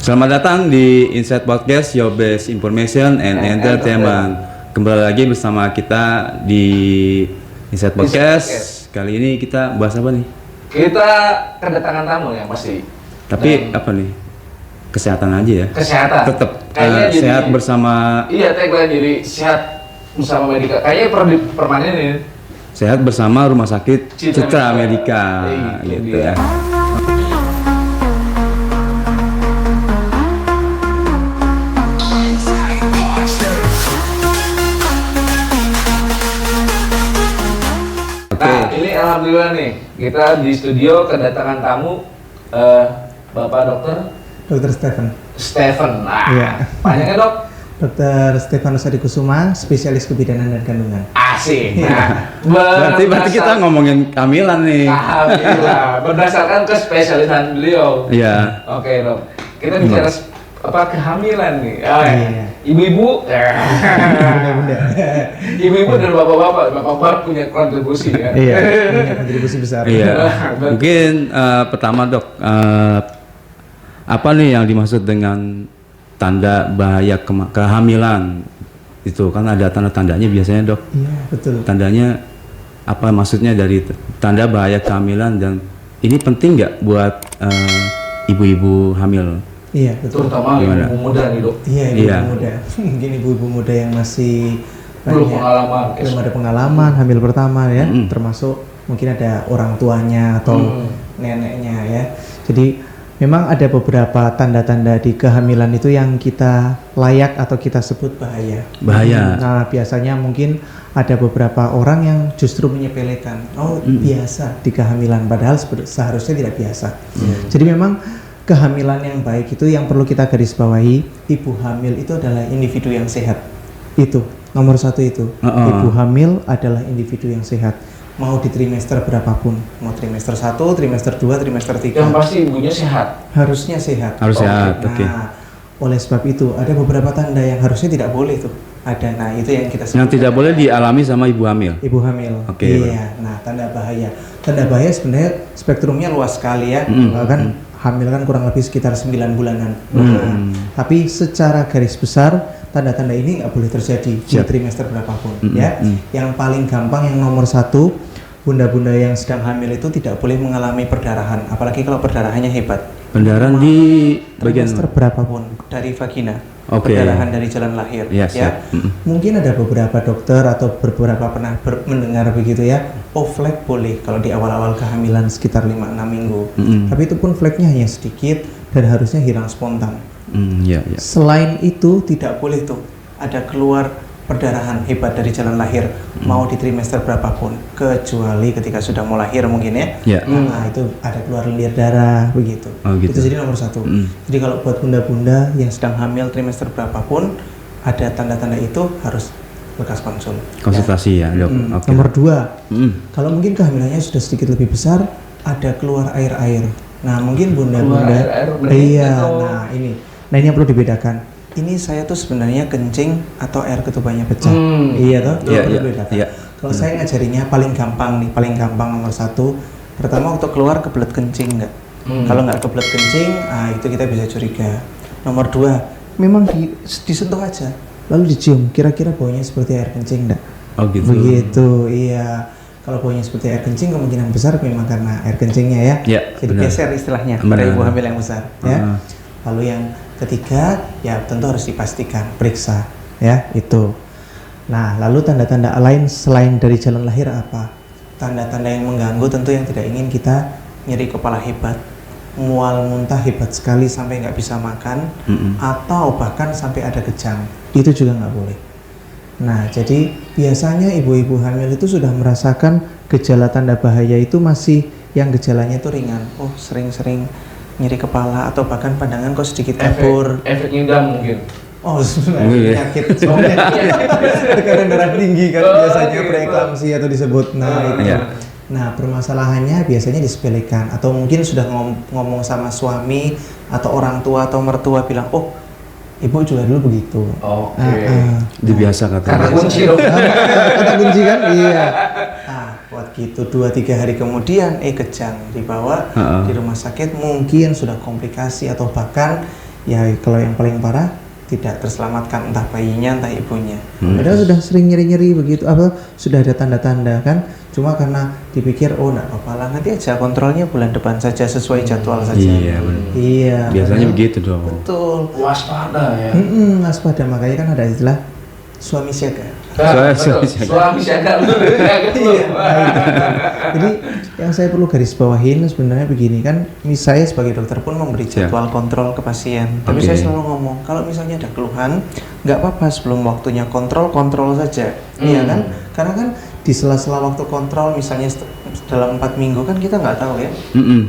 Selamat datang di Insight Podcast, Your Best Information and Entertainment. Kembali lagi bersama kita di Insight Podcast. Kali ini kita bahas apa nih? Kita kedatangan tamu yang pasti. Tapi apa nih? Kesehatan aja ya. Kesehatan. Tetap jadi, sehat bersama. Iya, tagline jadi sehat bersama Medika. Kayaknya permanen ini. Sehat bersama Rumah Sakit Citra Medika, gitu ya. Nah, ini alhamdulillah nih, kita di studio kedatangan tamu Bapak Dr. Stephen. Nah, Iya. panjangnya dok? Dr. Stefanus Adikusuma, spesialis kebidanan dan kandungan. Asik. Nah, Berarti kita ngomongin kehamilan nih. Alhamdulillah, berdasarkan kesspesialisan beliau. Iya. Oke dok, kita bicara kehamilan nih. Iya. Ibu-ibu, Bunda-bunda. ibu-ibu dan bapak-bapak punya kontribusi ya. Iya, punya kontribusi besar. Iya. Mungkin pertama dok, apa nih yang dimaksud dengan tanda bahaya kehamilan? Itu kan ada tanda-tandanya biasanya dok. Iya, betul. Tandanya apa maksudnya dari tanda bahaya kehamilan, dan ini penting nggak buat ibu-ibu hamil? Iya, betul. Terutama Gimana? ibu muda nih dok. Iya, ibu Iya. muda. Mungkin ibu-ibu muda yang masih Belum banyak- pengalaman. belum ada pengalaman hamil pertama ya, termasuk mungkin ada orang tuanya atau neneknya ya. Jadi memang ada beberapa tanda-tanda di kehamilan itu yang kita layak atau kita sebut bahaya. Bahaya. Nah, biasanya mungkin ada beberapa orang yang justru menyepelekan, oh biasa di kehamilan, padahal seharusnya tidak biasa. Jadi memang kehamilan yang baik itu yang perlu kita garis bawahi, ibu hamil itu adalah individu yang sehat. Itu nomor satu itu. Ibu hamil adalah individu yang sehat. Mau di trimester berapapun, mau trimester 1, trimester 2, trimester 3. Yang pasti ibunya sehat. Harusnya sehat. Harus sehat, Nah, oke. oleh sebab itu ada beberapa tanda yang harusnya tidak boleh tuh. Ada, nah itu yang kita sebut. Yang tidak boleh dialami sama ibu hamil. Ibu hamil. Oke, Iya. Nah, tanda bahaya. Tanda bahaya sebenarnya spektrumnya luas sekali ya. Kan hamil kan kurang lebih sekitar 9 bulanan. Nah, tapi secara garis besar tanda-tanda ini nggak boleh terjadi di trimester berapapun ya. Yang paling gampang yang nomor satu, bunda-bunda yang sedang hamil itu tidak boleh mengalami perdarahan, apalagi kalau perdarahannya hebat. Pendarahan di bagian Trimester berapapun dari vagina, Oke. perdarahan dari jalan lahir, Iya, ya. siap. Mungkin ada beberapa dokter atau beberapa pernah mendengar begitu ya. Oh, flek boleh kalau di awal-awal kehamilan sekitar 5-6 minggu. Tapi itu pun fleknya hanya sedikit dan harusnya hilang spontan. Iya, iya. Selain itu tidak boleh tuh ada keluar perdarahan hebat dari jalan lahir, mau di trimester berapapun, kecuali ketika sudah mau lahir mungkin ya. Iya. Nah, itu ada keluar lendir darah begitu. Oh, gitu. Itu jadi nomor satu. Jadi kalau buat bunda-bunda yang sedang hamil trimester berapapun ada tanda-tanda itu harus lekas konsul. Konsultasi ya dok. Oke. Nomor dua, kalau mungkin kehamilannya sudah sedikit lebih besar, ada keluar air-air. Nah, mungkin bunda-bunda, Keluar air-air bening iya. atau- Nah ini yang perlu dibedakan. Ini saya tuh sebenarnya kencing atau air ketubannya pecah. Iya toh, itu Iya, perlu iya, dibedakan. iya. Kalau saya ngajarinya paling gampang nih, paling gampang nomor satu. Pertama untuk keluar kebelet kencing nggak? Kalau nggak kebelet kencing, itu kita bisa curiga. Nomor dua, memang disentuh aja, lalu dicium. Kira-kira baunya seperti air kencing nggak? Oh gitu. Begitu, iya. Kalau baunya seperti air kencing, kemungkinan besar memang karena air kencingnya ya. Iya, Jadi benar. geser istilahnya pada Benar. ibu hamil yang besar. Ya. Lalu yang ketiga, ya tentu harus dipastikan, periksa, ya itu. Nah, lalu tanda-tanda lain selain dari jalan lahir apa? Tanda-tanda yang mengganggu tentu yang tidak ingin kita, nyeri kepala hebat, mual muntah hebat sekali sampai nggak bisa makan, atau bahkan sampai ada kejang. Itu juga nggak boleh. Nah, jadi biasanya ibu-ibu hamil itu sudah merasakan gejala tanda bahaya itu masih yang gejalanya itu ringan. Oh, sering-sering nyeri kepala atau bahkan pandangan kok sedikit kabur. Efek ngidam mungkin. Oh, sebenarnya penyakit soalnya tekanan darah tinggi kan biasanya preeklamsi atau disebut. Nah, itu. Iya. Nah, permasalahannya biasanya disepelekan atau mungkin sudah ngomong sama suami atau orang tua atau mertua bilang, "Oh, ibu juga dulu begitu." Oke. Dibiasa Karena katanya. kunci dong. Kata kunci kan? Iya. Buat gitu 2-3 hari kemudian kejang dibawa di rumah sakit, mungkin sudah komplikasi atau bahkan ya kalau yang paling parah tidak terselamatkan entah bayinya entah ibunya. Padahal sudah sering nyeri-nyeri begitu, apa sudah ada tanda-tanda kan, cuma karena dipikir oh enggak apa-apa lah, nanti aja kontrolnya bulan depan saja sesuai jadwal saja. Iya, benar. Iya. Biasanya begitu dong. Betul. Waspada ya. Waspada, makanya kan ada istilah suami siaga. Suami siaga dulu. Iya, jadi yang saya perlu garis bawahin sebenarnya begini kan, saya sebagai dokter pun memberi jadwal kontrol ke pasien. Tapi saya selalu ngomong, kalau misalnya ada keluhan, nggak apa-apa sebelum waktunya kontrol saja, iya kan? Karena kan di sela-sela waktu kontrol, misalnya dalam 4 minggu kan kita nggak tahu ya.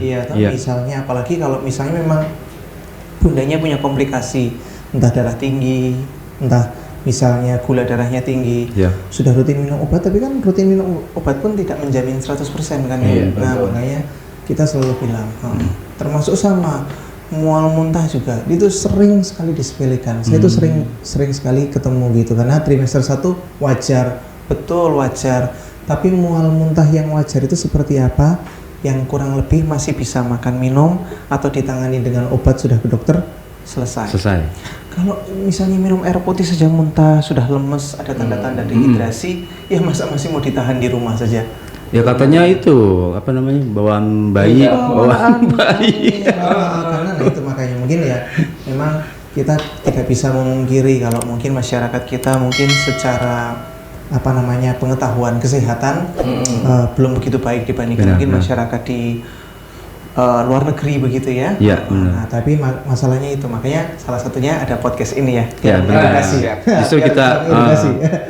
Iya, tapi misalnya apalagi kalau misalnya memang bundanya punya komplikasi, entah darah tinggi, entah misalnya gula darahnya tinggi, sudah rutin minum obat, tapi kan rutin minum obat pun tidak menjamin 100% kan ya. Nah, makanya kita selalu bilang, termasuk sama mual muntah juga, itu sering sekali disepelekan. Saya itu sering sekali ketemu gitu, karena trimester 1 wajar, betul wajar, tapi mual muntah yang wajar itu seperti apa, yang kurang lebih masih bisa makan minum atau ditangani dengan obat sudah ke dokter, selesai. Kalau misalnya minum air putih saja muntah, sudah lemes, ada tanda-tanda dehidrasi, ya masa masih mau ditahan di rumah saja? Ya katanya itu apa namanya, bawaan bayi. Karena itu makanya mungkin ya memang kita tidak bisa memungkiri kalau mungkin masyarakat kita mungkin secara apa namanya pengetahuan kesehatan belum begitu baik dibandingkan mungkin masyarakat di luar negeri begitu ya. Iya, benar. Nah, tapi masalahnya itu, makanya salah satunya ada podcast ini ya. Ya, benar. Justru kita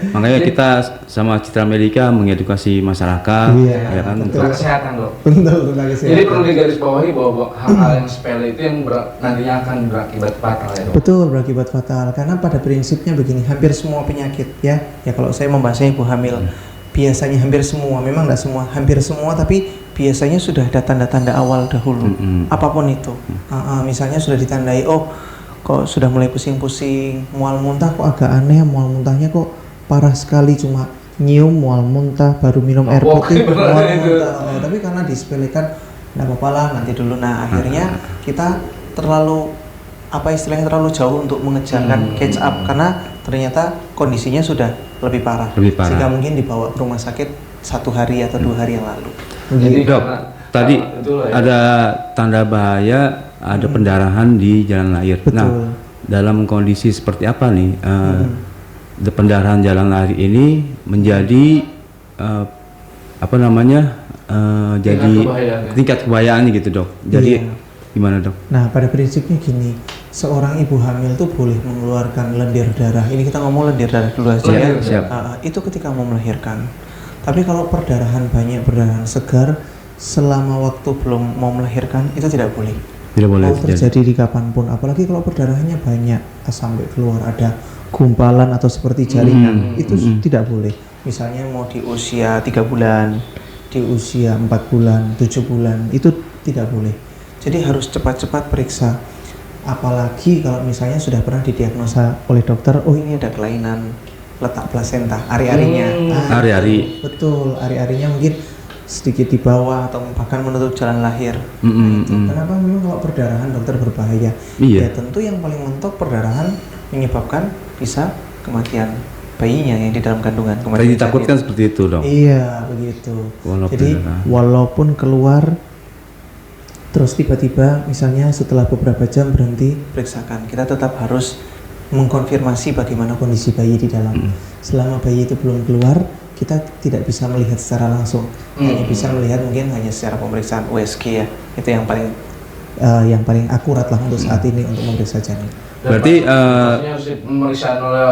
makanya Jadi, kita sama Citra Medica mengedukasi masyarakat, ya kan, tentang kesehatan loh. Betul, tentang kesehatan. Jadi perlu digarisbawahi bahwa hal-hal yang sepele itu yang nantinya akan berakibat fatal ya, Dok. Betul, berakibat fatal. Karena pada prinsipnya begini, hampir semua penyakit ya kalau saya membahasnya ibu hamil, biasanya hampir semua, memang tidak semua, hampir semua, tapi biasanya sudah ada tanda-tanda awal dahulu, apapun itu. Misalnya sudah ditandai, oh kok sudah mulai pusing-pusing, mual muntah kok agak aneh, mual muntahnya kok parah sekali, cuma nyium mual muntah, baru minum air putih mual muntah. Tapi karena disepelekan, nggak apa-apa lah nanti dulu. Nah akhirnya kita terlalu terlalu jauh untuk mengejarkan catch up, karena ternyata kondisinya sudah lebih parah. Sehingga mungkin dibawa ke rumah sakit 1 hari atau 2 hari yang lalu. Jadi Dok, tadi ada tanda bahaya, ada pendarahan di jalan lahir. Betul. Nah, dalam kondisi seperti apa nih pendarahan jalan lahir ini menjadi apa namanya jadi tingkat kebahayaannya gitu, Dok. Jadi gimana, Dok? Nah, pada prinsipnya gini, seorang ibu hamil tuh boleh mengeluarkan lendir darah. Ini kita ngomong lendir darah dulu aja ya. Itu ketika mau melahirkan. Tapi kalau perdarahan banyak, perdarahan segar selama waktu belum mau melahirkan, itu tidak boleh. Tidak boleh terjadi di kapanpun. Apalagi kalau perdarahannya banyak sampai keluar ada gumpalan atau seperti jaringan, itu tidak boleh. Misalnya mau di usia 3 bulan, di usia 4 bulan, 7 bulan, itu tidak boleh. Jadi harus cepat-cepat periksa. Apalagi kalau misalnya sudah pernah didiagnosa oleh dokter, oh ini ada kelainan letak plasenta, ari-arinya. Ari-ari. Betul, ari-arinya mungkin sedikit di bawah atau bahkan menutup jalan lahir. Nah, itu. Kenapa memang kalau perdarahan dokter berbahaya? Ya tentu yang paling mentok perdarahan menyebabkan bisa kematian bayinya yang di dalam kandungan. Tadi ditakutkan seperti itu, Dok. Iya, begitu. Jadi walaupun keluar terus tiba-tiba misalnya setelah beberapa jam berhenti, periksakan. Kita tetap harus mengkonfirmasi bagaimana kondisi bayi di dalam. Selama bayi itu belum keluar, kita tidak bisa melihat secara langsung. Hanya bisa melihat mungkin hanya secara pemeriksaan USG ya. Itu yang paling akurat lah untuk saat ini untuk memeriksa janin. Berarti harus pemeriksaan oleh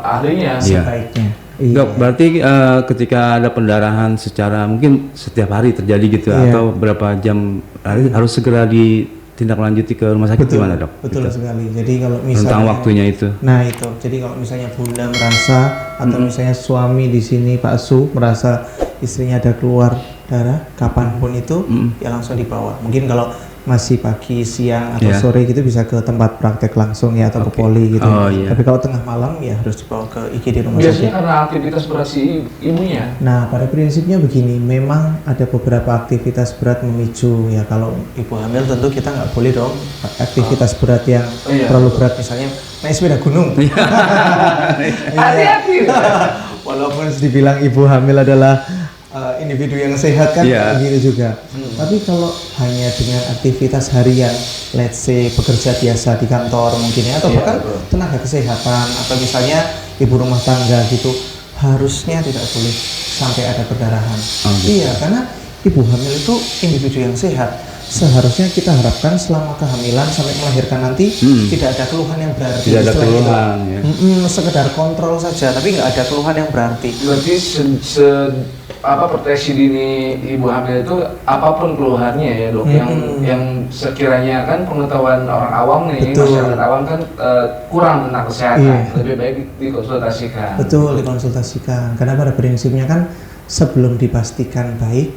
ahlinya sebaiknya. Dok, berarti ketika ada pendarahan secara mungkin setiap hari terjadi gitu atau berapa jam hari harus segera ditindaklanjuti ke rumah sakit. Gimana, Dok? Betul sekali. Jadi kalau misalnya tentang waktunya itu. Nah itu. Jadi kalau misalnya bunda merasa atau misalnya suami di sini Pak Su merasa istrinya ada keluar darah kapanpun itu ya langsung dibawa. Mungkin kalau masih pagi, siang atau Iya. sore gitu bisa ke tempat praktek langsung ya atau ke Oke. poli gitu. Oh, iya. Tapi kalau tengah malam ya harus dibawa ke IGD rumah Biasanya sakit. karena aktivitas berat si ibunya. Nah, pada prinsipnya begini, memang ada beberapa aktivitas berat memicu ya. Kalau ibu hamil tentu kita nggak boleh dong aktivitas berat yang Iya. terlalu berat, misalnya naik sepeda gunung. Hati-hati. Walaupun dibilang ibu hamil adalah individu yang sehat kan, Iya. begitu juga. Tapi kalau hanya dengan aktivitas harian, let's say bekerja biasa di kantor mungkin ya, atau Iya, bahkan betul. tenaga kesehatan atau misalnya ibu rumah tangga gitu, harusnya tidak boleh sampai ada perdarahan. Oh, gitu. Iya, karena ibu hamil itu individu yang sehat. Seharusnya kita harapkan selama kehamilan sampai melahirkan nanti tidak ada keluhan yang berarti. Tidak ada Istilahnya itu. keluhan, ya. Sekedar kontrol saja, tapi nggak ada keluhan yang berarti. Berarti proteksi dini ibu hamil itu apapun keluhannya ya dok, yang sekiranya kan pengetahuan orang awam nih, Betul. masyarakat awam kan kurang tentang kesehatan, Iya. lebih baik dikonsultasikan. Betul, dikonsultasikan. Karena pada prinsipnya kan sebelum dipastikan baik,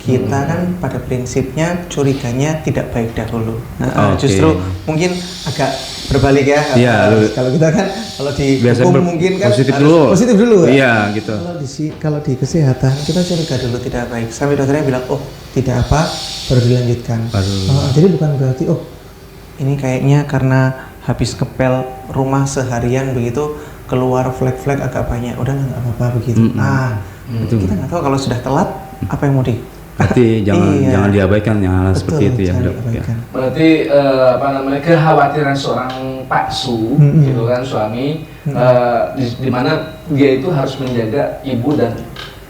kita kan pada prinsipnya curiganya tidak baik dahulu. Nah, Oke. justru mungkin agak berbalik ya. Iya, Kalau kita kan kalau di Biasanya hukum mungkin kan positif harus dulu. positif dulu ya. Iya, gitu. Kalau di kesehatan kita curiga dulu tidak baik. Sampai dokternya bilang, "Oh, tidak apa," baru dilanjutkan. Jadi bukan berarti ini kayaknya karena habis ngepel rumah seharian begitu keluar flek-flek agak banyak. Udah nggak apa-apa begitu. Betul. Kita nggak tahu kalau sudah telat apa yang mau di. Berarti jangan diabaikan yang hal seperti itu ya, jangan dok. Ya. diabaikan. Berarti kekhawatiran seorang paksu gitu kan suami, di mana dia itu harus menjaga ibu dan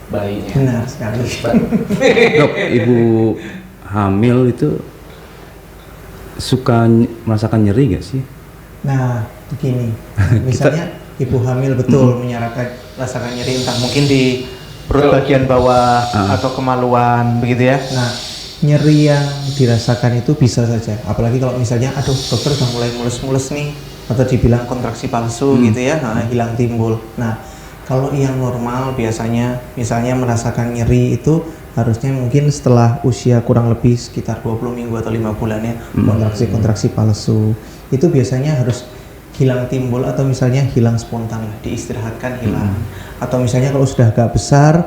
bayinya. Benar sekali. Dok, ibu hamil itu suka merasakan nyeri nggak sih? Nah, begini. Misalnya ibu hamil betul merasakan nyeri entah mungkin di perut bagian bawah atau kemaluan begitu ya. Nah, nyeri yang dirasakan itu bisa saja. Apalagi kalau misalnya aduh dokter udah mulai mulus-mulus nih atau dibilang kontraksi palsu gitu ya, hilang timbul. Nah, kalau yang normal biasanya misalnya merasakan nyeri itu harusnya mungkin setelah usia kurang lebih sekitar 20 minggu atau 5 bulan ya, kontraksi-kontraksi palsu. Itu biasanya harus hilang timbul atau misalnya hilang spontan lah, diistirahatkan hilang. Atau misalnya kalau sudah agak besar,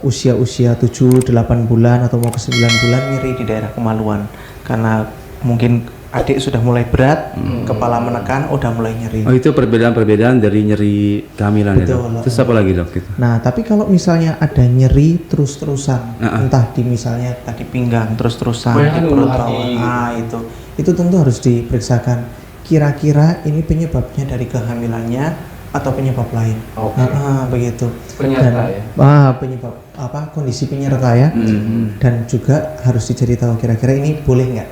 usia-usia 7-8 bulan atau mau ke 9 bulan nyeri di daerah kemaluan. Karena mungkin adik sudah mulai berat, kepala menekan, udah mulai nyeri. Oh, itu perbedaan-perbedaan dari nyeri kehamilan ya, Betul. dok. Terus apa lagi, dok? Gitu? Nah, tapi kalau misalnya ada nyeri terus-terusan, entah di misalnya tadi pinggang terus-terusan, Banyak di kan perut ulu bawah, hati. itu tentu harus diperiksakan. Kira-kira ini penyebabnya dari kehamilannya atau penyebab lain. Oke. Begitu. Penyerta ya. Penyebab kondisi penyerta ya. Dan juga harus dicari tahu kira-kira ini boleh nggak.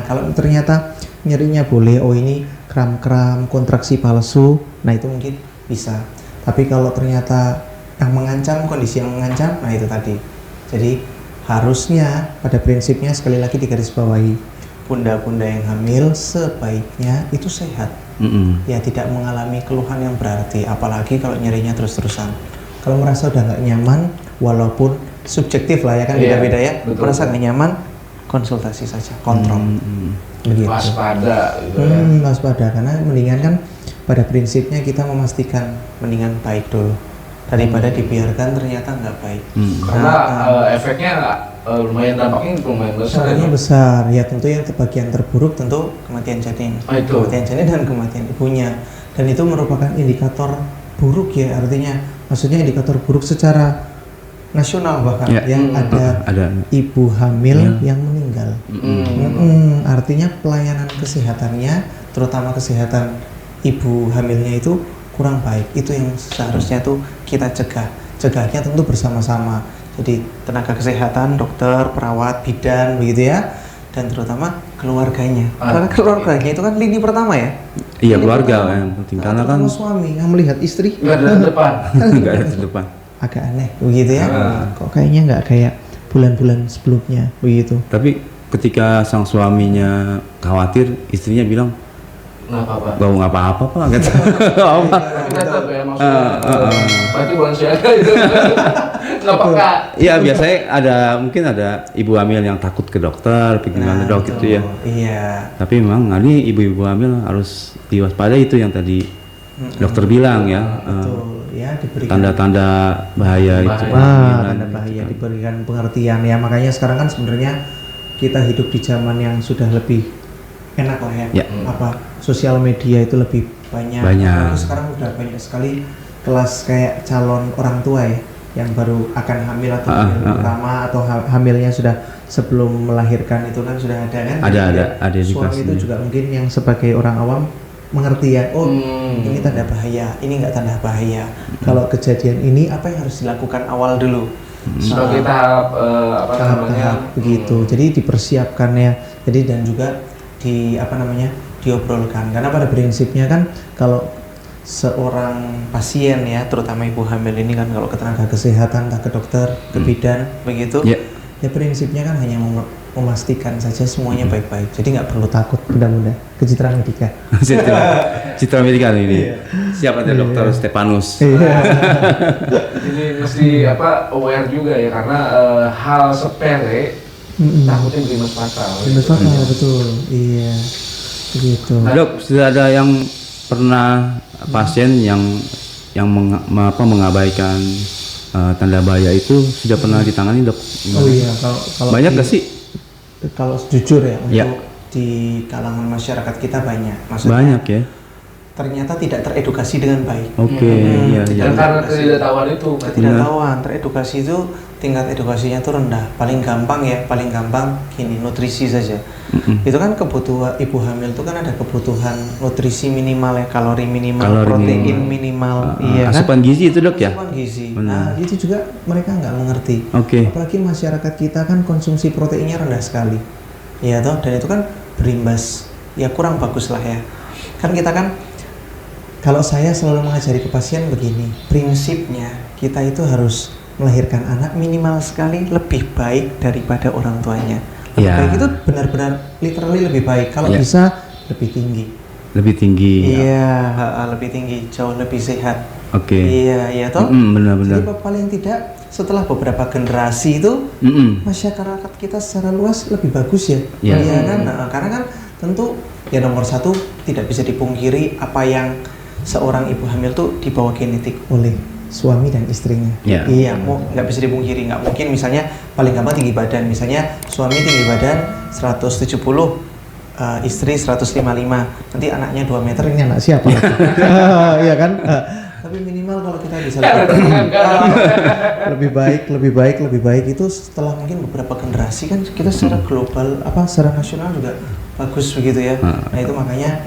Kalau ternyata nyerinya boleh, ini kram-kram, kontraksi palsu, nah itu mungkin bisa. Tapi kalau ternyata yang mengancam, kondisi yang mengancam, nah itu tadi. Jadi harusnya pada prinsipnya sekali lagi digarisbawahi, bunda-bunda yang hamil sebaiknya itu sehat. Ya tidak mengalami keluhan yang berarti, apalagi kalau nyerinya terus-terusan. Kalau merasa udah nggak nyaman, walaupun subjektif lah ya kan, beda-beda ya, betul. merasa nggak nyaman, konsultasi saja, kontrol. Begitu. Waspada gitu ya. Waspada, karena mendingan kan pada prinsipnya kita memastikan mendingan baik dulu daripada dibiarkan ternyata nggak baik. Karena efeknya lumayan, dampaknya lumayan besar. Caranya besar, ya tentu yang bagian terburuk tentu kematian janin, Itu. kematian janin dan kematian ibunya, dan itu merupakan indikator buruk ya, artinya maksudnya indikator buruk secara nasional bahkan Ya. yang ada ibu hamil yang meninggal. Artinya pelayanan kesehatannya, terutama kesehatan ibu hamilnya itu kurang baik. Itu yang seharusnya tuh kita cegahnya tentu bersama-sama. Jadi tenaga kesehatan, dokter, perawat, bidan begitu ya, dan terutama keluarganya. Karena keluarganya itu kan lini pertama ya. Iya, Lini keluarga pertama. yang penting, karena kan Terutama suami yang melihat istri Nggak ada depan. nggak ada di depan. agak aneh begitu ya. Kok kayaknya nggak kayak bulan-bulan sebelumnya begitu. Tapi ketika sang suaminya khawatir, istrinya bilang, Kenapa Pak? Bau nggak apa-apa Pak, gitu. Apa? Tapi tetap ya maksudnya, berarti bulan siaga itu. Nggak peka. Iya biasanya mungkin ada ibu hamil yang takut ke dokter, gimana dok betul. gitu ya. Iya. Tapi memang ini ibu-ibu hamil harus diwaspadai itu yang tadi dokter bilang ya. Betul. Ya, diberikan Tanda-tanda bahaya itu. tanda bahaya, diberikan pengertian ya. Makanya sekarang kan sebenarnya kita hidup di zaman yang sudah lebih enak lah ya. Ya. Apa sosial media itu lebih banyak. Banyak. Apalagi sekarang udah banyak sekali kelas kayak calon orang tua ya, yang baru akan hamil atau hamil pertama atau hamilnya sudah sebelum melahirkan itu kan sudah ada kan? Ada Suami itu juga mungkin yang sebagai orang awam mengerti ya, oh ini tanda bahaya, ini enggak tanda bahaya. Kalau kejadian ini apa yang harus dilakukan awal dulu? Sebagai tahap apa namanya? Tahap begitu. Jadi dipersiapkan ya. Jadi dan juga diobrolkan. Karena pada prinsipnya kan kalau seorang pasien ya, terutama ibu hamil ini kan kalau ke tenaga kesehatan, entah ke dokter, ke bidan begitu. Ya prinsipnya kan hanya memastikan saja semuanya baik-baik. Jadi nggak perlu takut benda-benda. ke Citra Medika. Citra Medika ini. Siapa ada Dokter Stepanus? Jadi mesti aware juga ya, karena hal sepele takutnya berimbas fatal. Berimbas fatal, betul. Iya. Begitu. Dok, sudah ada yang pernah pasien yang mengabaikan tanda bahaya itu sudah pernah ditangani, Dok? Oh iya, kalau banyak nggak sih? Kalau jujur ya, ya, untuk di kalangan masyarakat kita banyak. Maksudnya banyak ya. Ternyata tidak teredukasi dengan baik. Oke, iya. Dan karena ketidaktahuan itu, ketidaktahuan, teredukasi itu tingkat edukasinya itu rendah. Paling gampang gini, nutrisi saja. Itu kan kebutuhan ibu hamil itu kan ada kebutuhan nutrisi minimal ya, kalori minimal, protein minimal, iya kan? Asupan gizi itu, Dok, ya? Asupan gizi. Benar. Nah, itu juga mereka nggak mengerti. Oke. Apalagi masyarakat kita kan konsumsi proteinnya rendah sekali. Iya toh, dan itu kan berimbas ya kurang bagus lah ya. Kan kita kan, kalau saya selalu mengajari ke pasien begini, prinsipnya kita itu harus melahirkan anak minimal sekali lebih baik daripada orang tuanya. Lebih baik itu benar-benar literally lebih baik. Kalau bisa lebih tinggi. Lebih tinggi. Iya, lebih tinggi, jauh lebih sehat. Oke. Iya toh. Benar-benar. Jadi paling tidak setelah beberapa generasi itu masyarakat kita secara luas lebih bagus ya. Iya kan? Nah, karena kan tentu ya nomor satu tidak bisa dipungkiri apa yang seorang ibu hamil tuh dibawa genetik oleh suami dan istrinya. Iya, nggak bisa dipungkiri. Nggak mungkin misalnya paling gampang tinggi badan. Misalnya suami tinggi badan 170, istri 155. Nanti anaknya 2 meter, ini anak siapa? Iya kan? Tapi minimal kalau kita bisa lebih baik itu setelah mungkin beberapa generasi kan kita secara global secara nasional juga bagus begitu ya. Nah itu makanya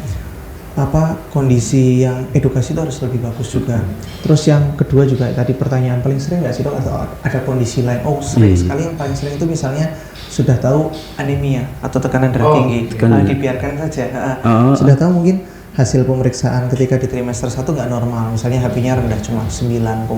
kondisi yang edukasi itu harus lebih bagus juga. Terus yang kedua juga tadi pertanyaan paling sering nggak sih, Dok, atau ada kondisi lain? Sering sekali. Yang paling sering itu misalnya sudah tahu anemia atau tekanan darah tinggi, dibiarkan saja. Sudah tahu mungkin hasil pemeriksaan ketika di trimester 1 nggak normal, misalnya HB-nya rendah cuma 9,5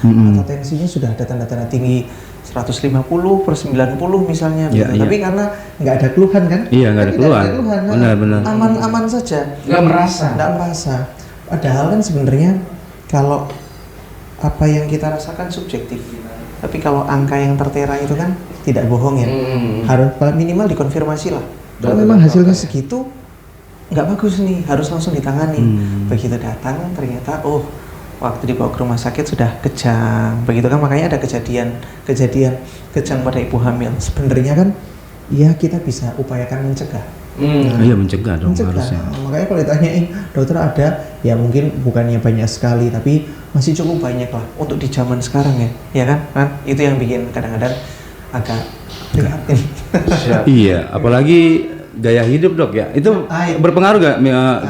atau tensinya sudah ada tanda-tanda tinggi 150/90 misalnya, tapi karena nggak ada keluhan kan? Iya, nggak ada keluhan. Benar-benar. Aman saja. Nggak merasa. Padahal kan sebenarnya kalau apa yang kita rasakan subjektif, tapi kalau angka yang tertera itu kan tidak bohong ya. Harus minimal dikonfirmasi lah. Kalau memang hasilnya segitu nggak bagus nih, harus langsung ditangani. Begitu datang ternyata waktu dibawa ke rumah sakit sudah kejang, begitu kan, makanya ada kejadian kejang pada ibu hamil. Sebenarnya kan ya kita bisa upayakan mencegah. Iya, mencegah dong harusnya. Makanya kalau ditanyain dokter ada, ya mungkin bukannya banyak sekali tapi masih cukup banyak lah untuk di zaman sekarang ya kan itu yang bikin kadang-kadang agak prihatin. Iya, apalagi gaya hidup, Dok, ya. Itu berpengaruh gak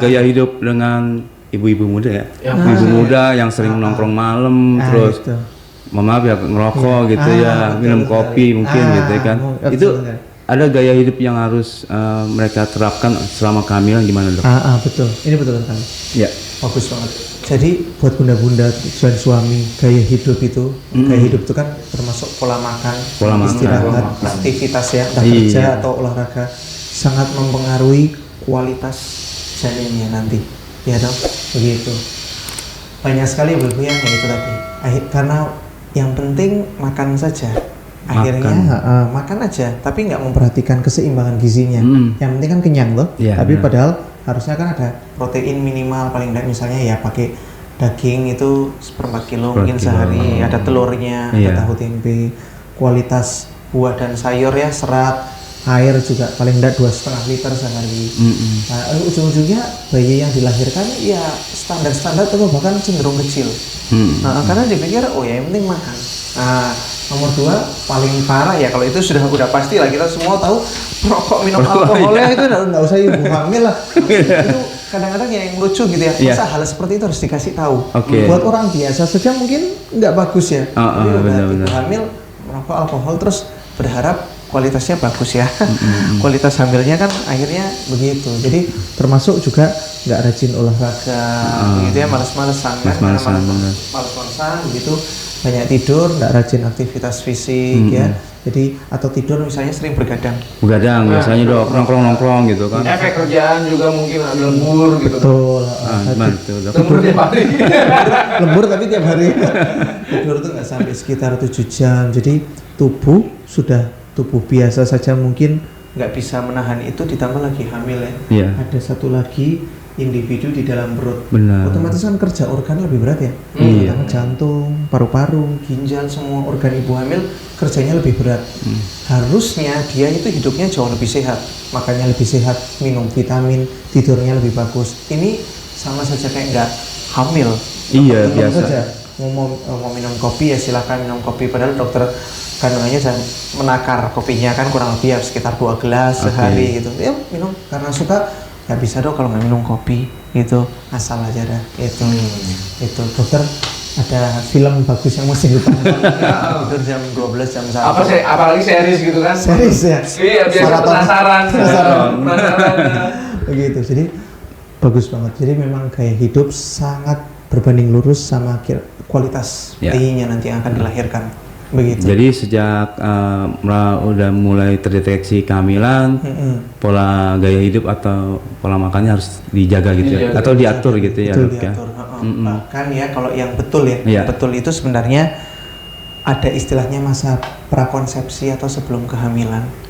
gaya hidup dengan ibu-ibu muda ya? Ibu muda yang sering nongkrong malam, terus maaf ya, ngerokok gitu ya, minum kopi mungkin gitu kan. Itu ada gaya hidup yang harus mereka terapkan selama kehamilan, gimana, Dok? Betul. Ini betul sekali. Iya. Bagus banget. Jadi buat bunda-bunda dan suami, gaya hidup itu kan termasuk pola makan, istirahat, aktivitas ya, entah kerja atau olahraga, sangat mempengaruhi kualitas janinnya nanti, ya dong, begitu. Banyak sekali ibu-ibu yang kayak itu tadi. Karena yang penting makan saja. Akhirnya makan aja, tapi nggak memperhatikan keseimbangan gizinya. Yang penting kan kenyang loh. Tapi padahal harusnya kan ada protein minimal paling tidak, misalnya ya pakai daging itu 1/4 kilo mungkin sehari, ada telurnya, ada tahu tempe, kualitas buah dan sayur ya, serat, air juga paling tidak 2,5 liter sehari. Nah, ujung-ujungnya bayi yang dilahirkan ya standar-standar atau bahkan cenderung kecil. Karena dipikir oh ya yang penting makan. Nah, nomor 2 paling parah ya, kalau itu udah pasti lah, kita semua tahu merokok, minum alkoholnya itu nggak usah ibu hamil lah. Itu kadang-kadang yang lucu gitu ya, masa hal seperti itu harus dikasih tahu. Buat orang biasa saja mungkin nggak bagus ya, tapi udah ibu hamil merokok alkohol terus berharap kualitasnya bagus ya. Kualitas hamilnya kan akhirnya begitu. Jadi termasuk juga nggak rajin olahraga, gitu ya, males-malesan gitu, banyak tidur, nggak rajin aktivitas fisik ya. Jadi atau tidur misalnya sering begadang biasanya dok, nongkrong gitu kan. Efek kerjaan juga mungkin lembur gitu. Betul. Lembur tiap hari. Lembur tapi tiap hari. Tidur tuh nggak sampai sekitar 7 jam. Jadi tubuh biasa saja mungkin nggak bisa menahan itu, ditambah lagi hamil ya. Ada satu lagi individu di dalam perut. Otomatis kan kerja organ lebih berat ya. Terutama jantung, paru-paru, ginjal, semua organ ibu hamil kerjanya lebih berat. Harusnya dia itu hidupnya jauh lebih sehat, makannya lebih sehat, minum vitamin, tidurnya lebih bagus. Ini sama saja kayak nggak hamil. Biasa. Saja. Mau minum kopi ya silakan minum kopi, padahal dokter kandungannya jangan menakar kopinya kan kurang lebih ya sekitar 2 gelas sehari gitu. Ya minum karena suka, nggak bisa dok kalau nggak minum kopi gitu, asal aja dah itu. Dokter ada film bagus yang mesti ditonton. Tidur jam 12 jam 1. Apalagi series gitu kan? Series ya. Iya, biasa penasaran. Begitu. Jadi bagus banget. Jadi memang gaya hidup sangat berbanding lurus sama kualitas bayinya nanti yang akan dilahirkan. Begitu. Jadi sejak udah mulai terdeteksi kehamilan, pola gaya hidup atau pola makannya harus dijaga gitu ya, atau diatur gitu ya. Betul, diatur. Bahkan ya kalau yang betul ya, betul itu sebenarnya ada istilahnya masa prakonsepsi atau sebelum kehamilan.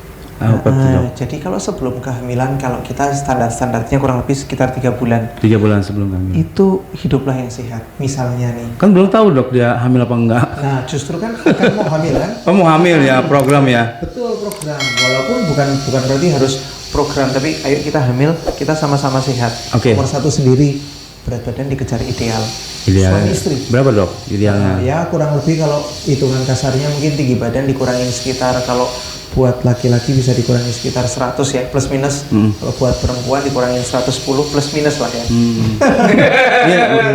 Jadi kalau sebelum kehamilan, kalau kita standarnya kurang lebih sekitar 3 bulan. 3 bulan sebelum kehamilan. Itu hiduplah yang sehat. Misalnya nih. Kan belum tahu dok dia hamil apa enggak. Nah justru kan mau hamil kan? Mau hamil ya, program ya. Betul, program. Walaupun bukan berarti harus program, tapi ayo kita hamil, kita sama-sama sehat. Nomor 1 sendiri, berat badan dikejar ideal. Suami istri. Berapa dok idealnya? Ya kurang lebih kalau hitungan kasarnya mungkin tinggi badan dikurangin sekitar, kalau buat laki-laki bisa dikurangi sekitar 100 ya, plus minus. Kalau buat perempuan dikurangin 110 plus minus lah ya.